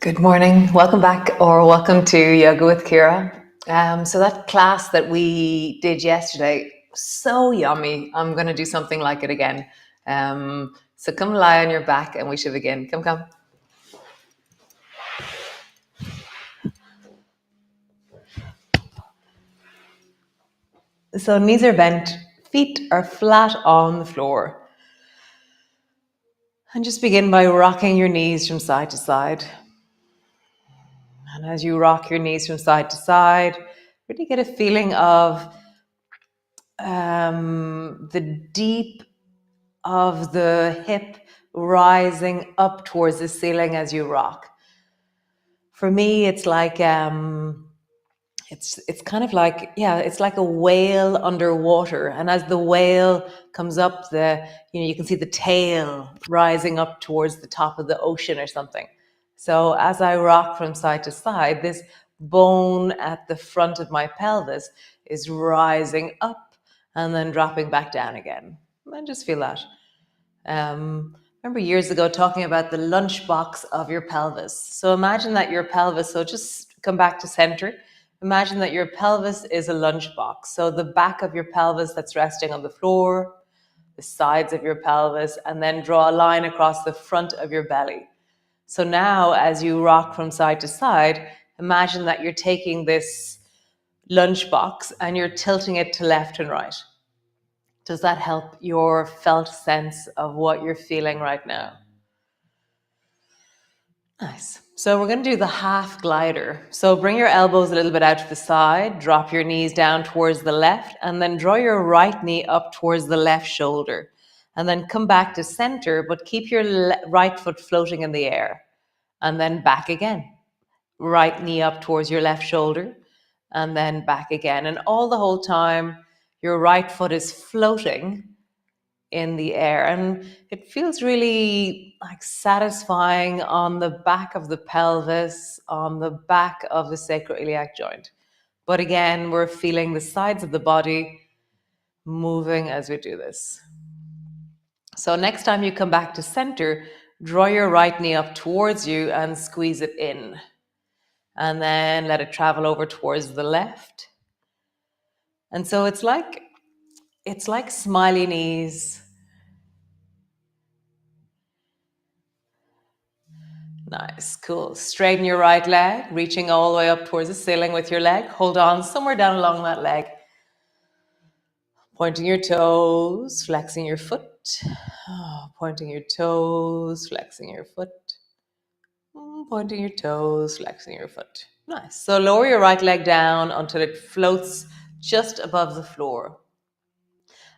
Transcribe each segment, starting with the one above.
Good morning. Welcome back or welcome to Yoga with Ciara. So that class that we did yesterday, so yummy. I'm going to do something like it again. So come lie on your back and we should begin. Come. So knees are bent, feet are flat on the floor. And just begin by rocking your knees from side to side. And as you rock your knees from side to side, really get a feeling of the deep of the hip rising up towards the ceiling as you rock. For me, it's like it's kind of like, it's like a whale underwater, and as the whale comes up, you can see the tail rising up towards the top of the ocean or something. So as I rock from side to side, this bone at the front of my pelvis is rising up and then dropping back down again. And just feel that. Remember years ago talking about the lunchbox of your pelvis. So imagine that your pelvis, so just come back to center. Imagine that your pelvis is a lunchbox. So the back of your pelvis that's resting on the floor, the sides of your pelvis, and then draw a line across the front of your belly. So now as you rock from side to side, imagine that you're taking this lunchbox and you're tilting it to left and right. Does that help your felt sense of what you're feeling right now? Nice. So we're going to do the half glider. So bring your elbows a little bit out to the side, drop your knees down towards the left, and then draw your right knee up towards the left shoulder. And then come back to center, but keep your right foot floating in the air. And then back again. Right knee up towards your left shoulder, and then back again. And all the whole time, your right foot is floating in the air, and it feels really like satisfying on the back of the pelvis, on the back of the sacroiliac joint. But again, we're feeling the sides of the body moving as we do this. So next time you come back to center, draw your right knee up towards you and squeeze it in, and then let it travel over towards the left. And so it's like smiley knees. Nice, cool. Straighten your right leg, reaching all the way up towards the ceiling with your leg. Hold on somewhere down along that leg. Pointing your toes, flexing your foot. Pointing your toes, flexing your foot. Pointing your toes, flexing your foot. Nice. So lower your right leg down until it floats just above the floor.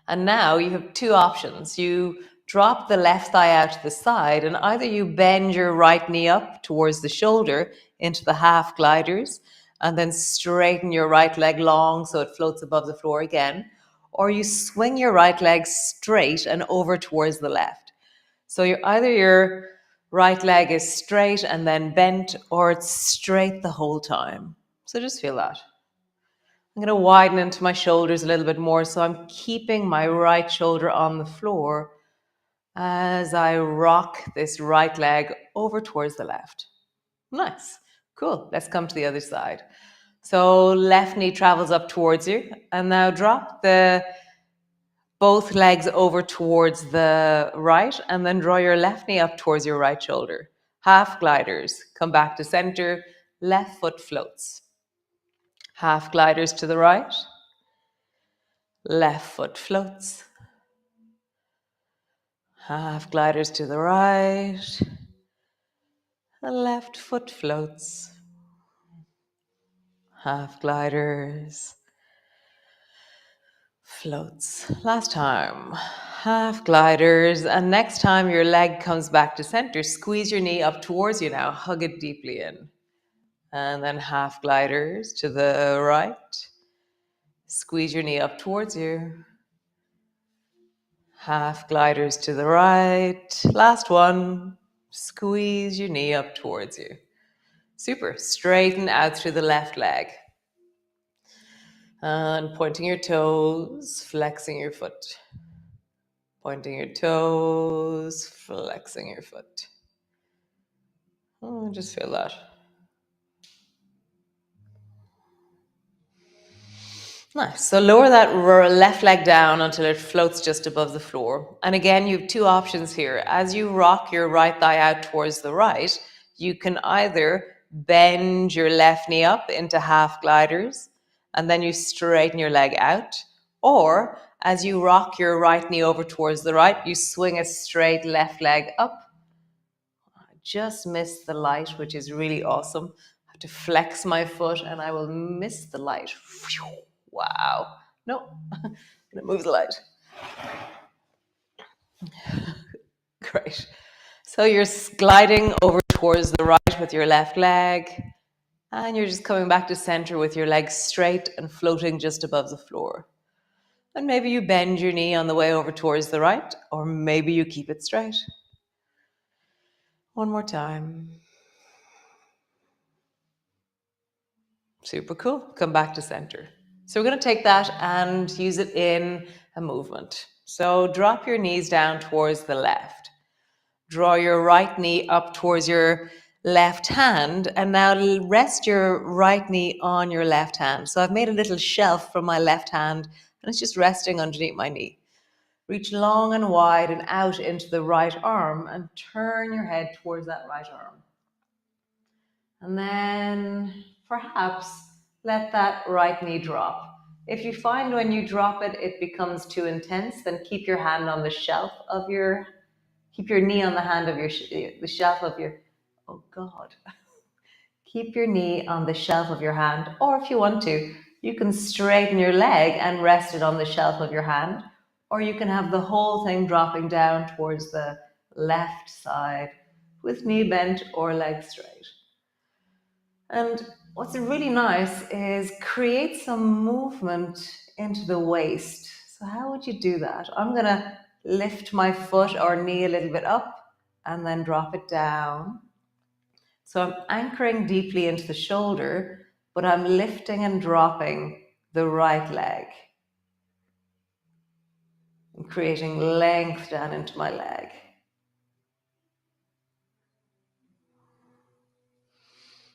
And now you have two options. You drop the left thigh out to the side, and either you bend your right knee up towards the shoulder into the half gliders, and then straighten your right leg long so it floats above the floor again, or you swing your right leg straight and over towards the left. So either your right leg is straight and then bent, or it's straight the whole time. So just feel that. I'm going to widen into my shoulders a little bit more, so I'm keeping my right shoulder on the floor as I rock this right leg over towards the left. Nice. Cool. Let's come to the other side. So left knee travels up towards you, and now drop both legs over towards the right, and then draw your left knee up towards your right shoulder. Half gliders. Come back to center. Left foot floats. Half gliders to the right. Left foot floats. Half gliders to the right. The left foot floats. Half gliders. Floats. Last time. Half gliders. And next time your leg comes back to center, squeeze your knee up towards you now. Hug it deeply in. And then half gliders to the right. Squeeze your knee up towards you. Half gliders to the right. Last one. Squeeze your knee up towards you. Super. Straighten out through the left leg. And pointing your toes, flexing your foot. Pointing your toes, flexing your foot. Just feel that. Nice. So lower that left leg down until it floats just above the floor. And again, you have two options here. As you rock your right thigh out towards the right, you can either bend your left knee up into half gliders and then you straighten your leg out. Or as you rock your right knee over towards the right, you swing a straight left leg up. I just missed the light, which is really awesome. I have to flex my foot and I will miss the light. Wow. No, I'm gonna move the light. Great. So you're gliding over towards the right with your left leg, and you're just coming back to center with your legs straight and floating just above the floor. And maybe you bend your knee on the way over towards the right, or maybe you keep it straight. One more time. Super cool. Come back to center. So we're going to take that and use it in a movement. So drop your knees down towards the left. Draw your right knee up towards your left hand and now rest your right knee on your left hand. So I've made a little shelf from my left hand and it's just resting underneath my knee. Reach long and wide and out into the right arm and turn your head towards that right arm. And then perhaps let that right knee drop. If you find when you drop it, it becomes too intense, then keep your hand on the shelf of your, keep your knee on the hand of your, the shelf of your, oh God. Keep your knee on the shelf of your hand, or if you want to, you can straighten your leg and rest it on the shelf of your hand, or you can have the whole thing dropping down towards the left side with knee bent or leg straight. And what's really nice is create some movement into the waist. So how would you do that? I'm going to lift my foot or knee a little bit up and then drop it down. So I'm anchoring deeply into the shoulder, but I'm lifting and dropping the right leg and creating length down into my leg.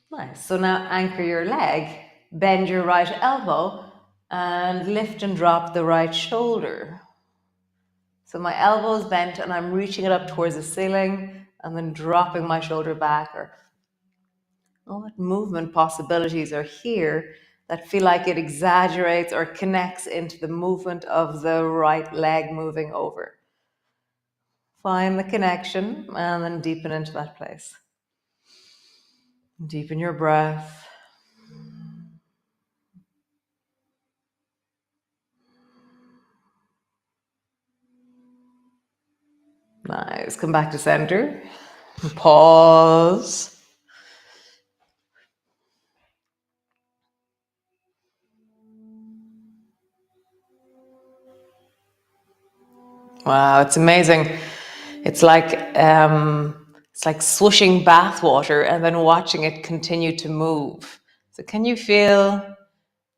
Nice. So now anchor your leg, bend your right elbow, and lift and drop the right shoulder. So my elbow is bent and I'm reaching it up towards the ceiling and then dropping my shoulder back. Or what movement possibilities are here that feel like it exaggerates or connects into the movement of the right leg moving over. Find the connection and then deepen into that place. Deepen your breath. Nice. Come back to center. Pause. Wow, it's amazing. It's like swooshing bath water and then watching it continue to move. So can you feel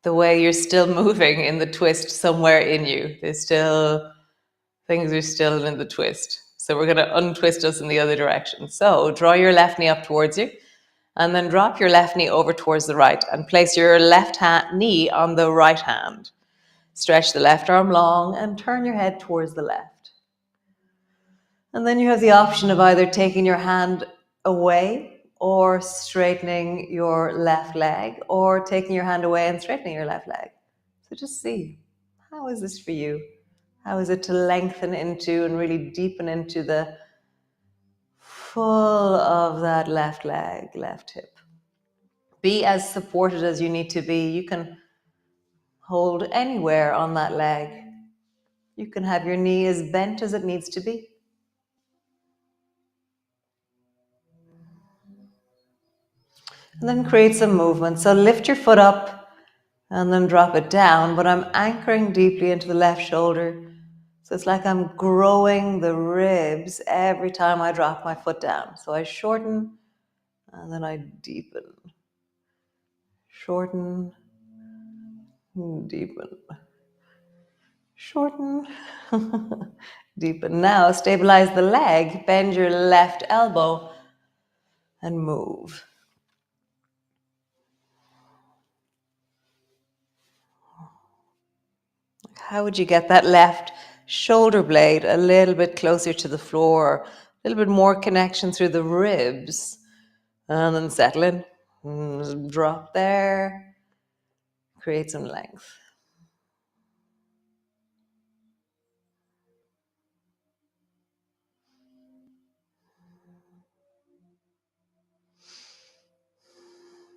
the way you're still moving in the twist somewhere in you? There's still, things are still in the twist. So we're going to untwist us in the other direction. So draw your left knee up towards you and then drop your left knee over towards the right and place your left knee on the right hand. Stretch the left arm long and turn your head towards the left. And then you have the option of either taking your hand away or straightening your left leg, or taking your hand away and straightening your left leg. So just see, how is this for you? How is it to lengthen into and really deepen into the full of that left leg, left hip? Be as supported as you need to be. You can hold anywhere on that leg. You can have your knee as bent as it needs to be. And then create some movement. So lift your foot up and then drop it down, but I'm anchoring deeply into the left shoulder. So it's like I'm growing the ribs every time I drop my foot down. So I shorten and then I deepen. Shorten, deepen. Shorten, deepen. Now stabilize the leg, bend your left elbow and move. How would you get that left shoulder blade a little bit closer to the floor, a little bit more connection through the ribs, and then settle in, drop there, create some length.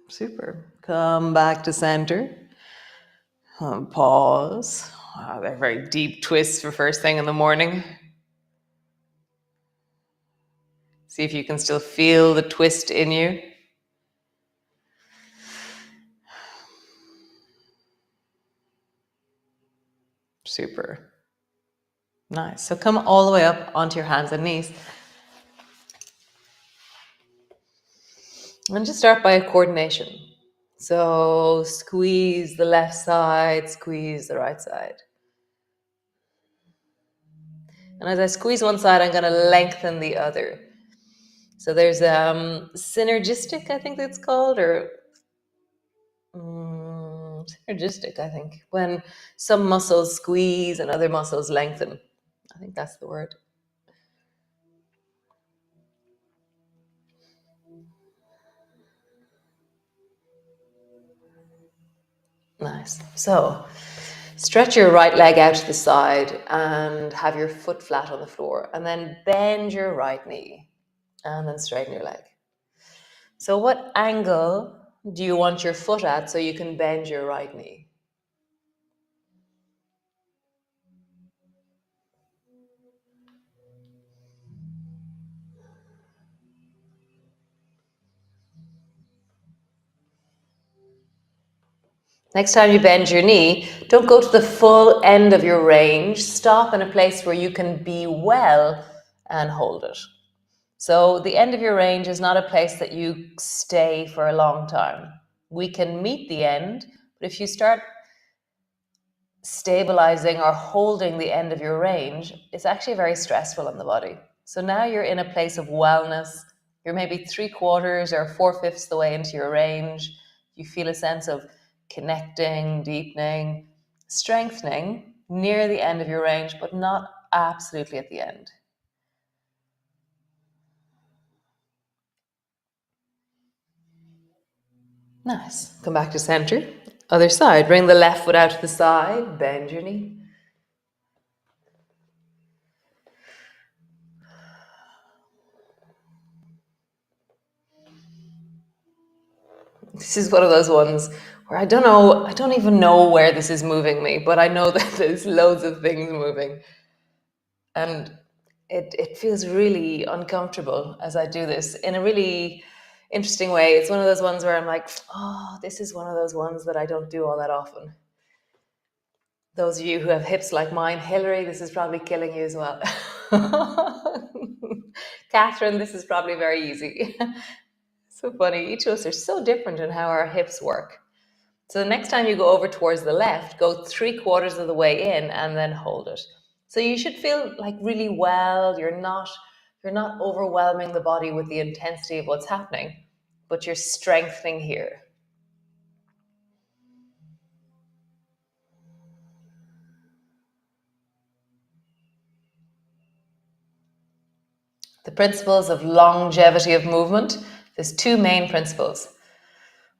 Super. Come back to center. Pause. Wow, they're very deep twists for first thing in the morning. See if you can still feel the twist in you. Super. Nice. So come all the way up onto your hands and knees. And just start by a coordination. So squeeze the left side, squeeze the right side. And as I squeeze one side, I'm going to lengthen the other. So there's synergistic, I think that's called, or synergistic, I think, when some muscles squeeze and other muscles lengthen. I think that's the word. Nice. So stretch your right leg out to the side and have your foot flat on the floor, and then bend your right knee and then straighten your leg. So what angle do you want your foot at so you can bend your right knee? Next time you bend your knee, don't go to the full end of your range. Stop in a place where you can be well and hold it. So the end of your range is not a place that you stay for a long time. We can meet the end, but if you start stabilizing or holding the end of your range, it's actually very stressful on the body. So now you're in a place of wellness. You're maybe 3/4 or 4/5 the way into your range. You feel a sense of connecting, deepening, strengthening near the end of your range, but not absolutely at the end. Nice. Come back to center. Other side. Bring the left foot out to the side. Bend your knee. This is one of those ones where I don't even know where this is moving me, but I know that there's loads of things moving. And it feels really uncomfortable as I do this in a really interesting way. It's one of those ones where I'm like, oh, this is one of those ones that I don't do all that often. Those of you who have hips like mine, Hillary, this is probably killing you as well. Catherine, this is probably very easy. So funny. Each of us are so different in how our hips work. So the next time you go over towards the left, go 3/4 of the way in and then hold it. So you should feel like really well. You're not overwhelming the body with the intensity of what's happening, but you're strengthening here. The principles of longevity of movement, there's two main principles.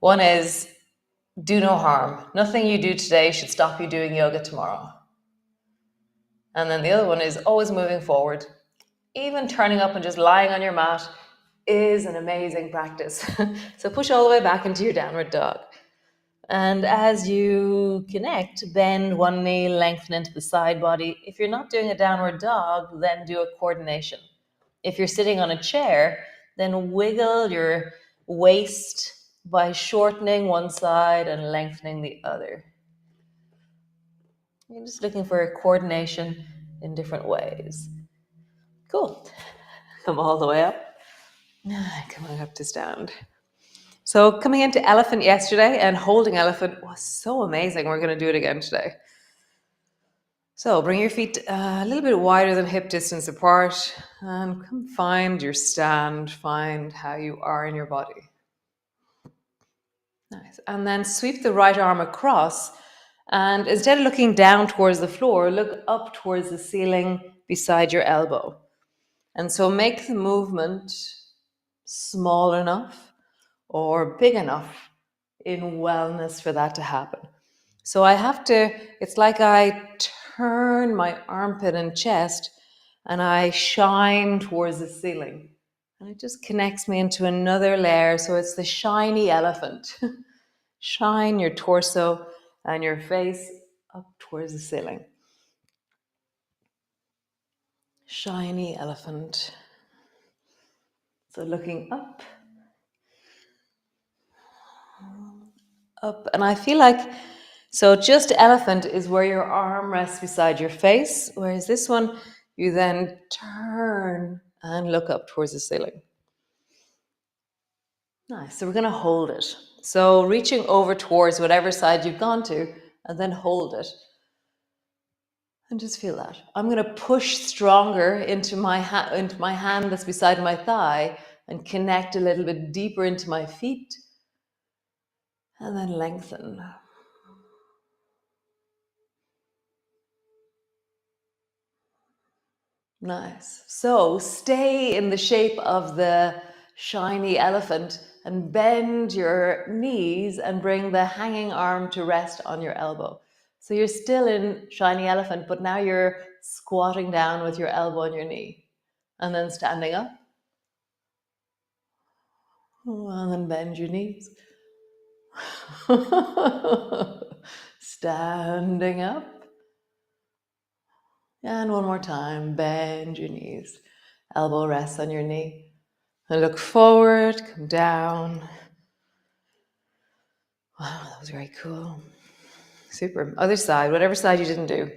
One is do no harm. Nothing you do today should stop you doing yoga tomorrow. And then the other one is always moving forward. Even turning up and just lying on your mat is an amazing practice. So push all the way back into your downward dog. And as you connect, bend one knee, lengthen into the side body. If you're not doing a downward dog, then do a coordination. If you're sitting on a chair, then wiggle your waist by shortening one side and lengthening the other. You're just looking for a coordination in different ways. Cool. Come all the way up. Coming up to stand. So coming into elephant yesterday and holding elephant was so amazing. We're going to do it again today. So bring your feet a little bit wider than hip distance apart and come find your stand, find how you are in your body. Nice. And then sweep the right arm across, and instead of looking down towards the floor, look up towards the ceiling beside your elbow. And so make the movement small enough or big enough in wellness for that to happen. So it's like I turn my armpit and chest and I shine towards the ceiling. And it just connects me into another layer. So it's the shiny elephant. Shine your torso and your face up towards the ceiling. Shiny elephant. So looking up, up. And I feel like, so just elephant is where your arm rests beside your face, whereas this one, you then turn and look up towards the ceiling. Nice. So we're going to hold it. So reaching over towards whatever side you've gone to, and then hold it. And just feel that. I'm going to push stronger into my hand that's beside my thigh and connect a little bit deeper into my feet. And then lengthen. Nice. So stay in the shape of the shiny elephant and bend your knees and bring the hanging arm to rest on your elbow. So you're still in shiny elephant, but now you're squatting down with your elbow on your knee and then standing up. And then bend your knees. Standing up. And one more time, bend your knees. Elbow rests on your knee. And look forward, come down. Wow, that was very cool. Super. Other side, whatever side you didn't do.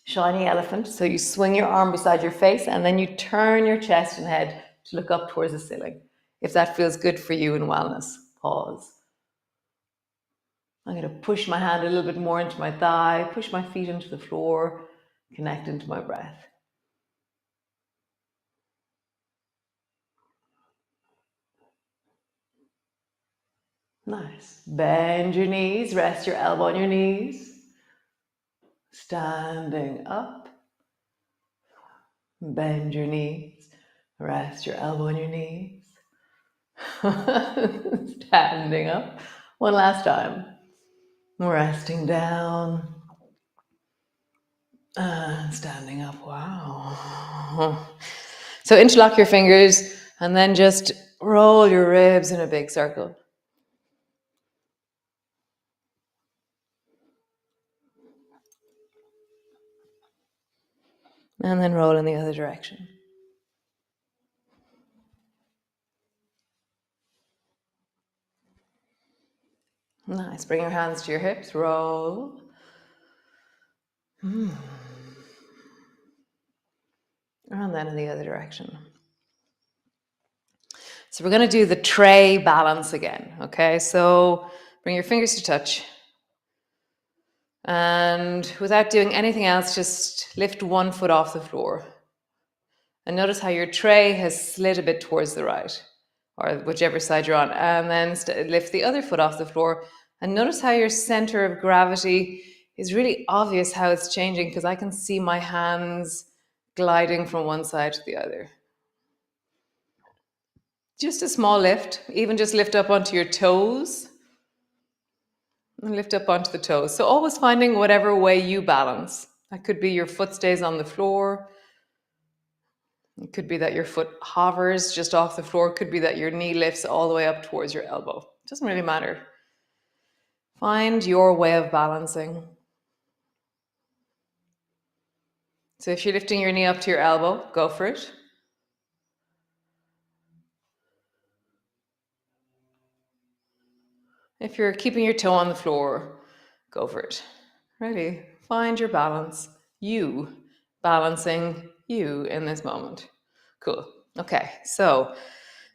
Shiny elephant. So you swing your arm beside your face and then you turn your chest and head to look up towards the ceiling. If that feels good for you in wellness, pause. I'm going to push my hand a little bit more into my thigh, push my feet into the floor, connect into my breath. Nice. Bend your knees, rest your elbow on your knees. Standing up. Bend your knees, rest your elbow on your knees. Standing up. One last time. Resting down. And standing up. Wow. So interlock your fingers and then just roll your ribs in a big circle. And then roll in the other direction. Nice. Bring your hands to your hips. Roll. And then in the other direction. So we're going to do the tray balance again. Okay. So bring your fingers to touch. And without doing anything else, just lift one foot off the floor. And notice how your tray has slid a bit towards the right, or whichever side you're on. And then lift the other foot off the floor. And notice how your center of gravity is really obvious how it's changing, because I can see my hands gliding from one side to the other. Just a small lift, even just lift up onto your toes. And lift up onto the toes. So always finding whatever way you balance. That could be your foot stays on the floor. It could be that your foot hovers just off the floor. It could be that your knee lifts all the way up towards your elbow. It doesn't really matter. Find your way of balancing. So if you're lifting your knee up to your elbow, go for it. If you're keeping your toe on the floor, go for it. Ready? Find your balance. You balancing you in this moment. Cool. Okay, so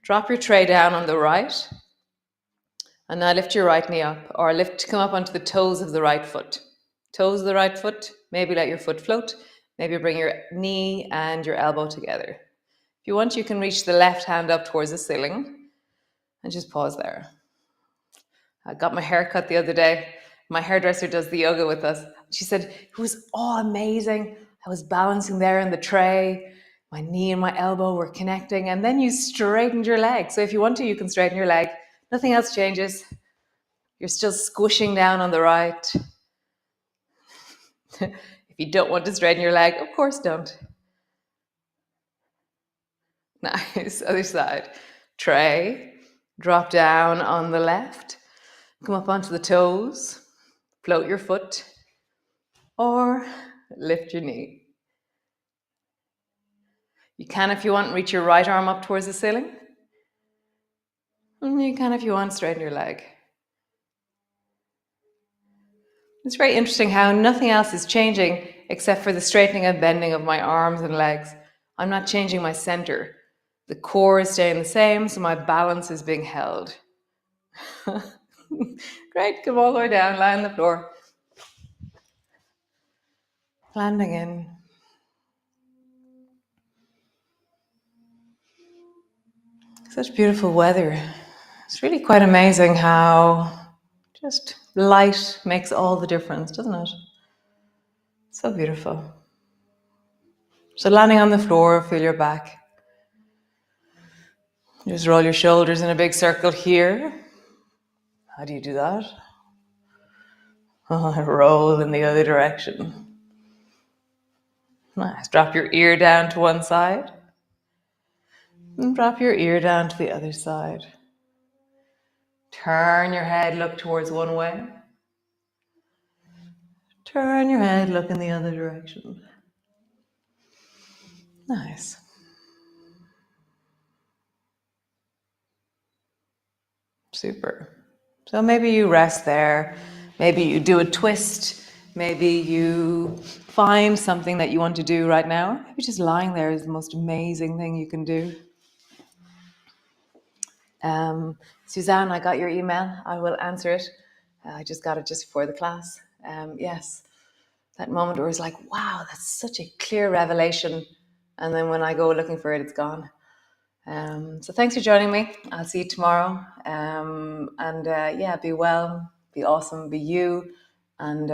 drop your tray down on the right. And now lift your right knee up, or come up onto the toes of the right foot. Toes of the right foot. Maybe let your foot float. Maybe bring your knee and your elbow together. If you want, you can reach the left hand up towards the ceiling and just pause there. I got my hair cut the other day. My hairdresser does the yoga with us. She said, it was all amazing. I was balancing there in the tray. My knee and my elbow were connecting. And then you straightened your leg. So if you want to, you can straighten your leg. Nothing else changes. You're still squishing down on the right. If you don't want to straighten your leg, of course don't. Nice. Other side. Tray. Drop down on the left. Come up onto the toes. Float your foot. Or lift your knee. You can, if you want, reach your right arm up towards the ceiling. And you can, if you want, straighten your leg. It's very interesting how nothing else is changing except for the straightening and bending of my arms and legs. I'm not changing my center. The core is staying the same, so my balance is being held. Great, come all the way down, lie on the floor. Landing in. Such beautiful weather. It's really quite amazing how just light makes all the difference, doesn't it? So beautiful. So landing on the floor, feel your back. Just roll your shoulders in a big circle here. How do you do that? Roll in the other direction. Nice. Drop your ear down to one side. And drop your ear down to the other side. Turn your head, look towards one way. Turn your head, look in the other direction. Nice. Super. So maybe you rest there. Maybe you do a twist. Maybe you find something that you want to do right now. Maybe just lying there is the most amazing thing you can do. Suzanne, I got your email. I will answer it. I just got it just before the class. Yes, that moment where it's like, wow, that's such a clear revelation. And then when I go looking for it, it's gone. So thanks for joining me. I'll see you tomorrow. Yeah, be well, be awesome, be you. And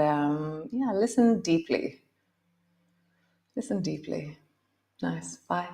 yeah, listen deeply. Listen deeply. Nice. Bye.